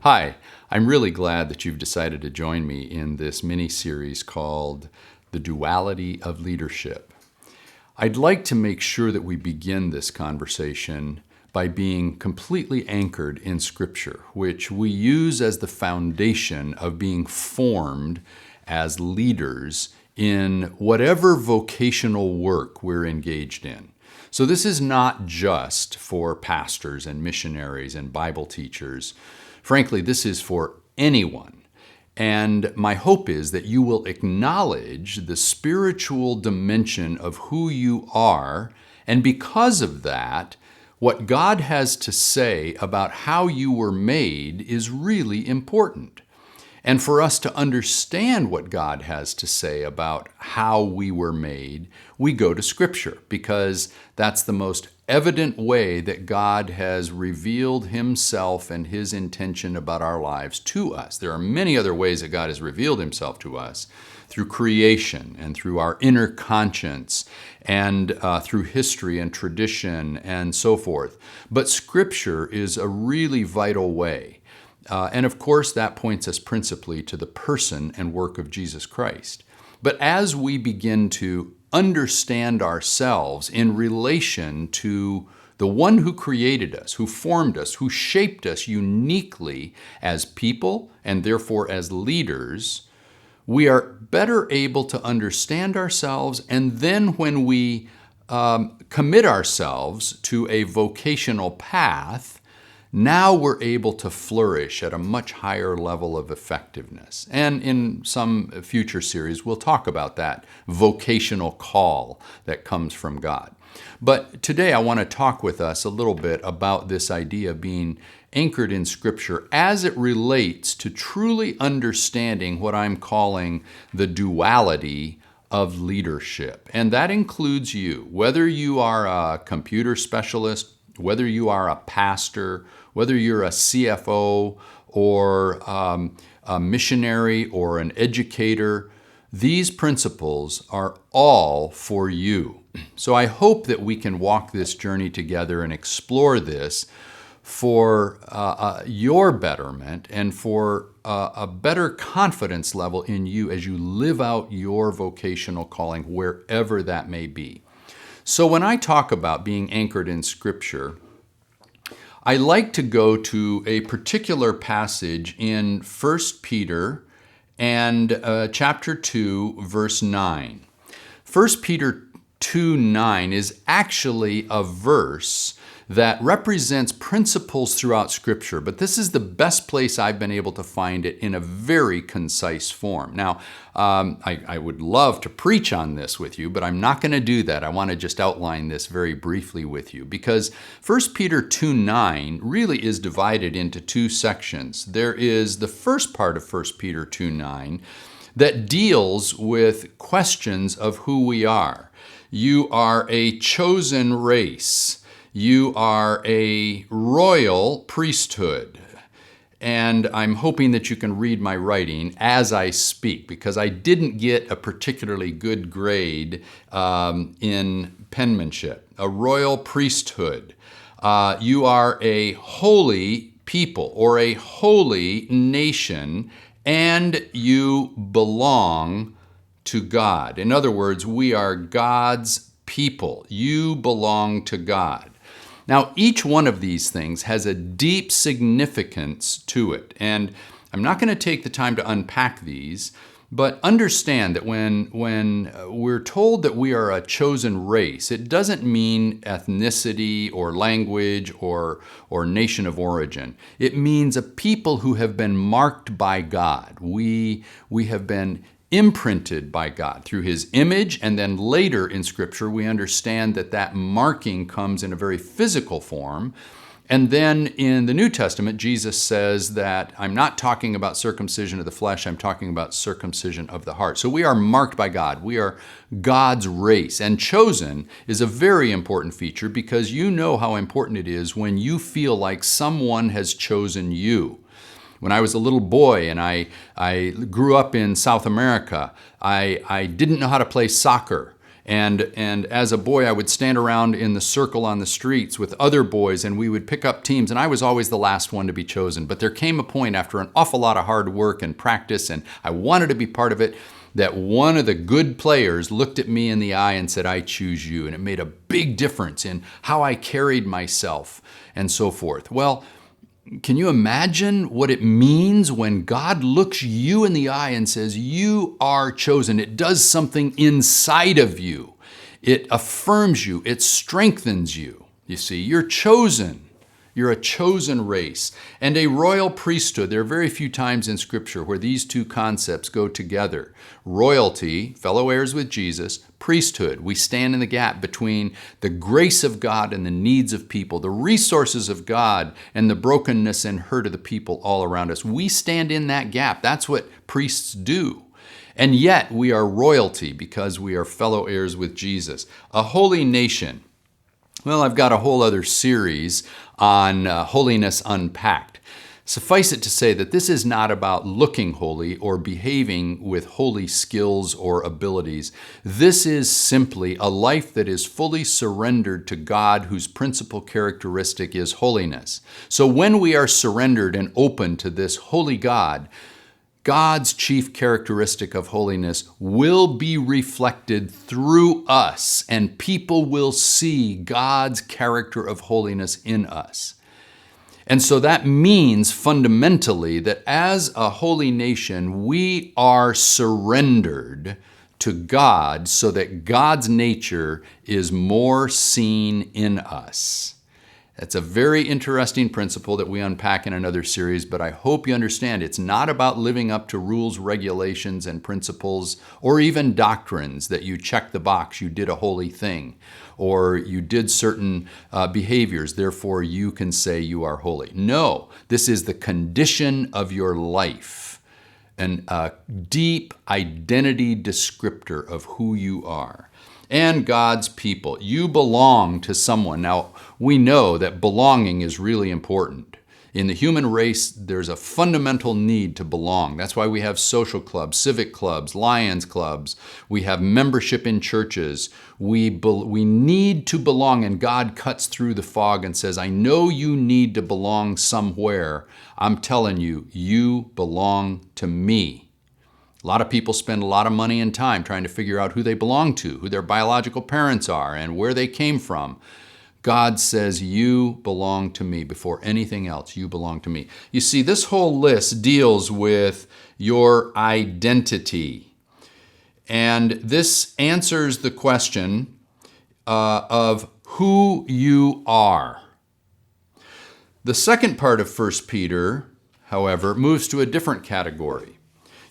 Hi, I'm really glad that you've decided to join me in this mini-series called The Duality of Leadership. I'd like to make sure that we begin this conversation by being completely anchored in Scripture, which we use as the foundation of being formed as leaders in whatever vocational work we're engaged in. So this is not just for pastors and missionaries and Bible teachers. Frankly, this is for anyone. And my hope is that you will acknowledge the spiritual dimension of who you are, and because of that, what God has to say about how you were made is really important. And for us to understand what God has to say about how we were made, we go to Scripture, because that's the most evident way that God has revealed Himself and His intention about our lives to us. There are many other ways that God has revealed Himself to us, through creation and through our inner conscience and through history and tradition and so forth. But Scripture is a really vital way. And of course, that points us principally to the person and work of Jesus Christ. But as we begin to understand ourselves in relation to the one who created us, who formed us, who shaped us uniquely as people and therefore as leaders, we are better able to understand ourselves. And then when we commit ourselves to a vocational path, now we're able to flourish at a much higher level of effectiveness. And in some future series, we'll talk about that vocational call that comes from God. But today I want to talk with us a little bit about this idea of being anchored in Scripture as it relates to truly understanding what I'm calling the duality of leadership. And that includes you, whether you are a computer specialist, whether you are a pastor, whether you're a CFO or a missionary or an educator. These principles are all for you. So I hope that we can walk this journey together and explore this for your betterment and for a better confidence level in you as you live out your vocational calling, wherever that may be. So when I talk about being anchored in Scripture, I like to go to a particular passage in 1 Peter and chapter 2, verse 9. 1 Peter 2:9 is actually a verse that represents principles throughout Scripture, but this is the best place I've been able to find it in a very concise form. Now, I would love to preach on this with you, but I'm not going to do that. I want to just outline this very briefly with you, because 1 Peter 2:9 really is divided into two sections. There is the first part of 1 Peter 2:9 that deals with questions of who we are. You are a chosen race. You are a royal priesthood. And I'm hoping that you can read my writing as I speak, because I didn't get a particularly good grade in penmanship. A royal priesthood. You are a holy people or a holy nation, and you belong to God. In other words, we are God's people. You belong to God. Now, each one of these things has a deep significance to it, and I'm not going to take the time to unpack these, but understand that when we're told that we are a chosen race, it doesn't mean ethnicity or language or nation of origin. It means a people who have been marked by God. We have been imprinted by God through His image, and then later in Scripture we understand that that marking comes in a very physical form. And then in the New Testament, Jesus says that I'm not talking about circumcision of the flesh, I'm talking about circumcision of the heart. So we are marked by God. We are God's race. And chosen is a very important feature, because you know how important it is when you feel like someone has chosen you. When I was a little boy and I grew up in South America, I didn't know how to play soccer. And as a boy, I would stand around in the circle on the streets with other boys, and we would pick up teams, and I was always the last one to be chosen. But there came a point after an awful lot of hard work and practice, and I wanted to be part of it, that one of the good players looked at me in the eye and said, "I choose you." And it made a big difference in how I carried myself and so forth. Well, can you imagine what it means when God looks you in the eye and says, "You are chosen"? It does something inside of you. It affirms you. It strengthens you. You see, you're chosen. You're a chosen race and a royal priesthood. There are very few times in Scripture where these two concepts go together. Royalty, fellow heirs with Jesus; priesthood, we stand in the gap between the grace of God and the needs of people, the resources of God and the brokenness and hurt of the people all around us. We stand in that gap. That's what priests do. And yet we are royalty because we are fellow heirs with Jesus. A holy nation. Well, I've got a whole other series on holiness unpacked. Suffice it to say that this is not about looking holy or behaving with holy skills or abilities. This is simply a life that is fully surrendered to God, whose principal characteristic is holiness. So when we are surrendered and open to this holy God, God's chief characteristic of holiness will be reflected through us, and people will see God's character of holiness in us. And so that means fundamentally that as a holy nation, we are surrendered to God so that God's nature is more seen in us. That's a very interesting principle that we unpack in another series, but I hope you understand it's not about living up to rules, regulations, and principles, or even doctrines that you check the box, you did a holy thing, or you did certain behaviors, therefore you can say you are holy. No, this is the condition of your life, and a deep identity descriptor of who you are. And God's people. You belong to someone. Now, we know that belonging is really important. In the human race, there's a fundamental need to belong. That's why we have social clubs, civic clubs, Lions clubs. We have membership in churches. We need to belong, and God cuts through the fog and says, "I know you need to belong somewhere. I'm telling you, you belong to me." A lot of people spend a lot of money and time trying to figure out who they belong to, who their biological parents are, and where they came from. God says, "You belong to me." Before anything else, you belong to me. You see, this whole list deals with your identity. And this answers the question of who you are. The second part of 1 Peter, however, moves to a different category.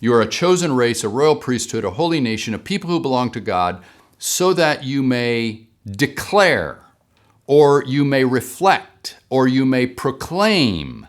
You are a chosen race, a royal priesthood, a holy nation, a people who belong to God, so that you may declare, or you may reflect, or you may proclaim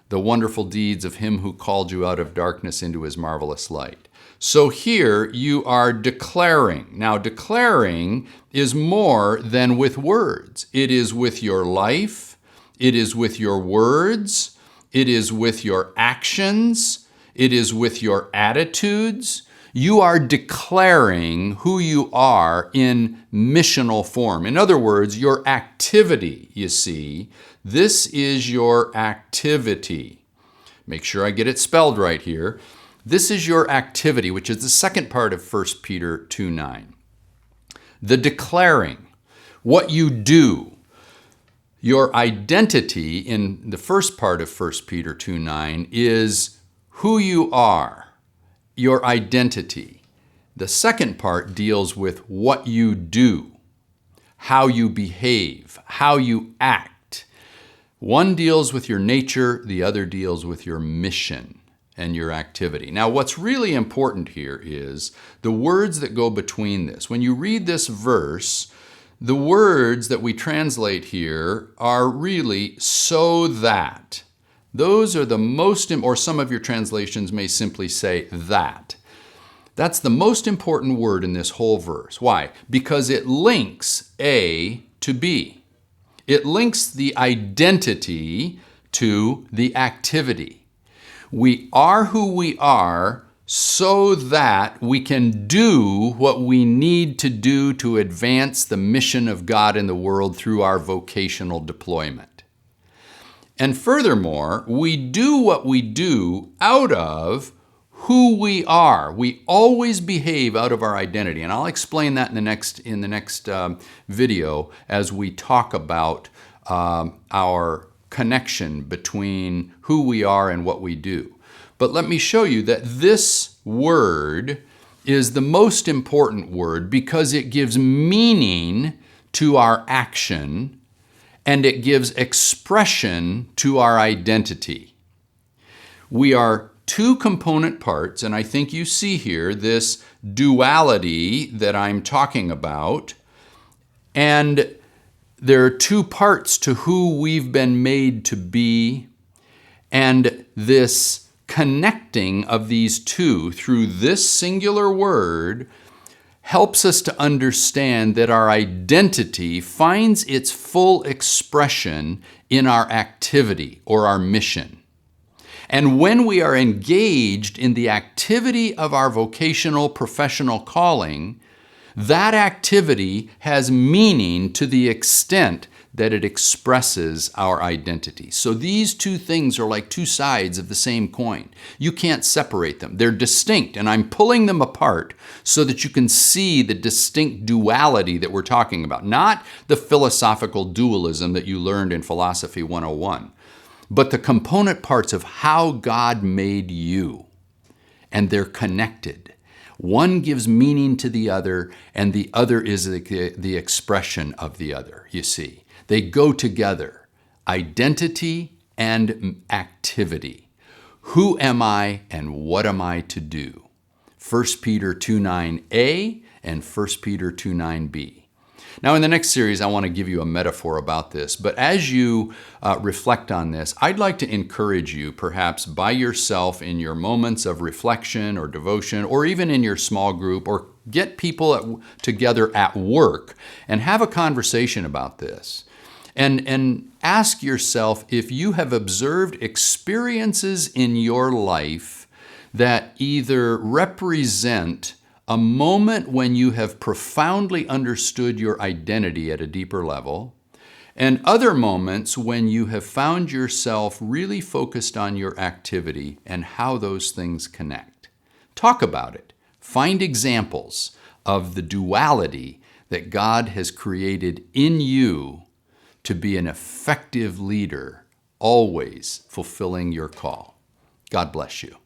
the wonderful deeds of him who called you out of darkness into his marvelous light. So here you are declaring. Now, declaring is more than with words. It is with your life. It is with your words. It is with your actions. It is with your attitudes. You are declaring who you are in missional form. In other words, your activity, you see, this is your activity. Make sure I get it spelled right here. This is your activity, which is the second part of 1 Peter 2:9. The declaring, what you do. Your identity in the first part of 1 Peter 2:9 is who you are, your identity. The second part deals with what you do, how you behave, how you act. One deals with your nature, the other deals with your mission and your activity. Now, what's really important here is the words that go between this. When you read this verse, the words that we translate here are really "so that." Those are the most, or some of your translations may simply say "that." That's the most important word in this whole verse. Why? Because it links A to B. It links the identity to the activity. We are who we are so that we can do what we need to do to advance the mission of God in the world through our vocational deployment. And furthermore, we do what we do out of who we are. We always behave out of our identity. And I'll explain that in the next video as we talk about our connection between who we are and what we do. But let me show you that this word is the most important word because it gives meaning to our action and it gives expression to our identity. We are two component parts, and I think you see here this duality that I'm talking about, and there are two parts to who we've been made to be, and this connecting of these two through this singular word helps us to understand that our identity finds its full expression in our activity or our mission. And when we are engaged in the activity of our vocational professional calling, that activity has meaning to the extent that it expresses our identity. So these two things are like two sides of the same coin. You can't separate them. They're distinct, and I'm pulling them apart so that you can see the distinct duality that we're talking about. Not the philosophical dualism that you learned in Philosophy 101, but the component parts of how God made you. And they're connected. One gives meaning to the other, and the other is the expression of the other, you see. They go together, identity and activity. Who am I and what am I to do? 1 Peter 2:9a and 1 Peter 2:9b. Now in the next series, I want to give you a metaphor about this, but as you reflect on this, I'd like to encourage you, perhaps by yourself in your moments of reflection or devotion, or even in your small group, or get people together at work and have a conversation about this. And ask yourself if you have observed experiences in your life that either represent a moment when you have profoundly understood your identity at a deeper level, and other moments when you have found yourself really focused on your activity and how those things connect. Talk about it. Find examples of the duality that God has created in you to be an effective leader, always fulfilling your call. God bless you.